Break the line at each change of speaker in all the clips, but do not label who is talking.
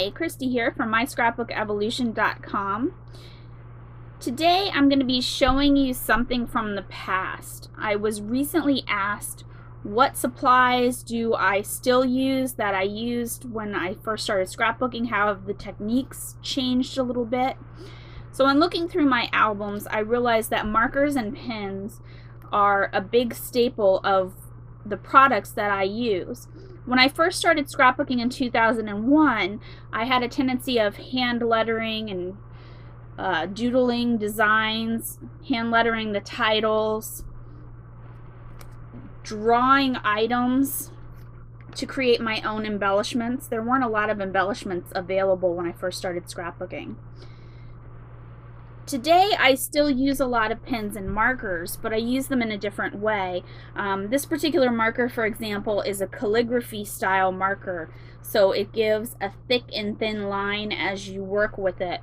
Hi, Christy here from MyScrapbookEvolution.com. Today I'm going to be showing you something from the past. I was recently asked what supplies do I still use that I used when I first started scrapbooking, how have the techniques changed a little bit. So in looking through my albums, I realized that markers and pens are a big staple of the products that I use. When I first started scrapbooking in 2001, I had a tendency of hand lettering and doodling designs, hand lettering the titles, drawing items to create my own embellishments. There weren't a lot of embellishments available when I first started scrapbooking. Today I still use a lot of pens and markers, but I use them in a different way. This particular marker, for example, is a calligraphy style marker, so it gives a thick and thin line as you work with it.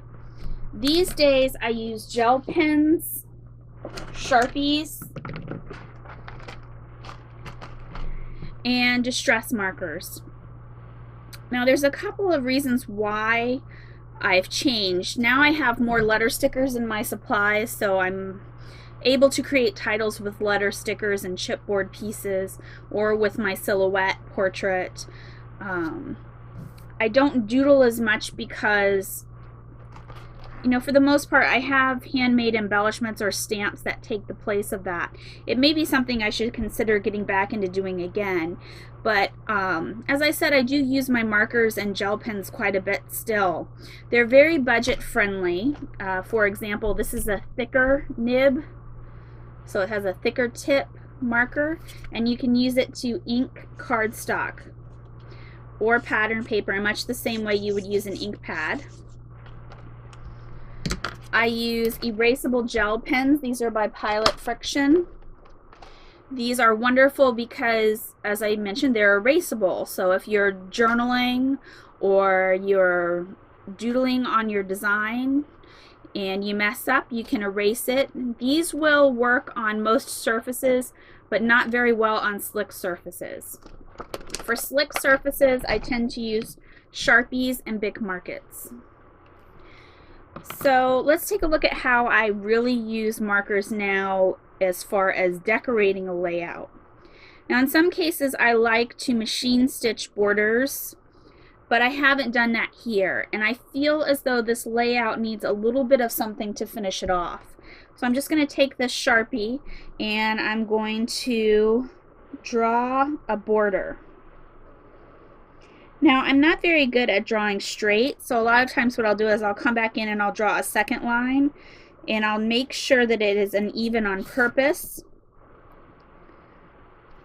These days I use gel pens, Sharpies, and distress markers. Now there's a couple of reasons why I've changed. Now I have more letter stickers in my supplies, so I'm able to create titles with letter stickers and chipboard pieces or with my silhouette portrait. I don't doodle as much because, you know, for the most part I have handmade embellishments or stamps that take the place of that. It may be something I should consider getting back into doing again, but as I said, I do use my markers and gel pens quite a bit still. They're very budget friendly. For example, this is a thicker nib, so it has a thicker tip marker, and you can use it to ink cardstock or pattern paper in much the same way you would use an ink pad. I use erasable gel pens. These are by Pilot Friction. These are wonderful because, as I mentioned, they're erasable. So if you're journaling or you're doodling on your design and you mess up, you can erase it. These will work on most surfaces, but not very well on slick surfaces. For slick surfaces, I tend to use Sharpies and Bic markers. So let's take a look at how I really use markers now as far as decorating a layout. Now in some cases I like to machine stitch borders, but I haven't done that here, and I feel as though this layout needs a little bit of something to finish it off. So I'm just going to take this Sharpie and I'm going to draw a border. Now I'm not very good at drawing straight, so a lot of times what I'll do is I'll come back in and I'll draw a second line, and I'll make sure that it is uneven on purpose,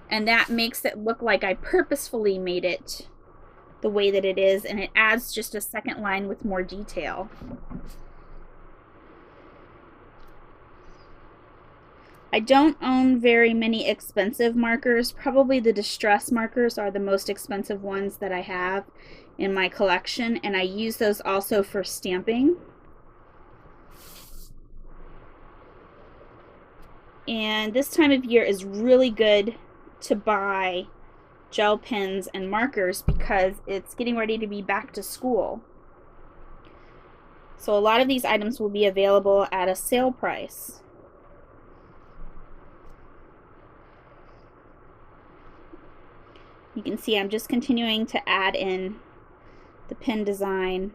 and that makes it look like I purposefully made it the way that it is, and it adds just a second line with more detail. I don't own very many expensive markers. Probably the distress markers are the most expensive ones that I have in my collection, and I use those also for stamping. And this time of year is really good to buy gel pens and markers because it's getting ready to be back to school. So a lot of these items will be available at a sale price. You can see I'm just continuing to add in the pen design.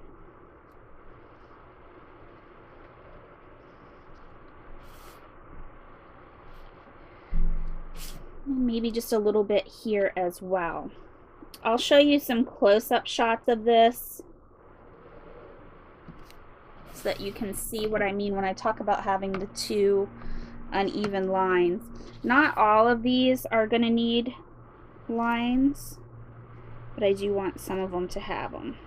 Maybe just a little bit here as well. I'll show you some close-up shots of this so that you can see what I mean when I talk about having the two uneven lines. Not all of these are going to need lines, but I do want some of them to have them.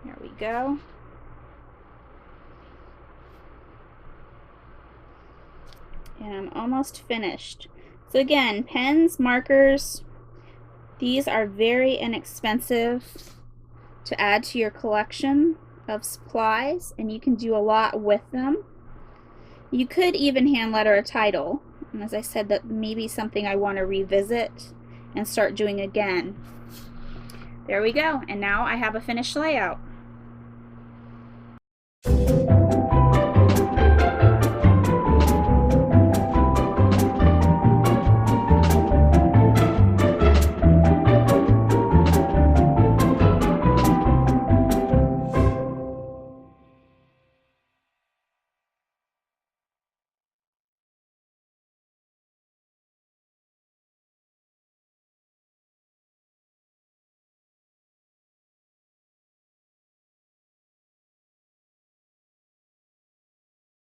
There we go. And I'm almost finished. So again, pens, markers, these are very inexpensive to add to your collection of supplies, and you can do a lot with them. You could even hand letter a title. And as I said, that may be something I want to revisit and start doing again. There we go. And now I have a finished layout.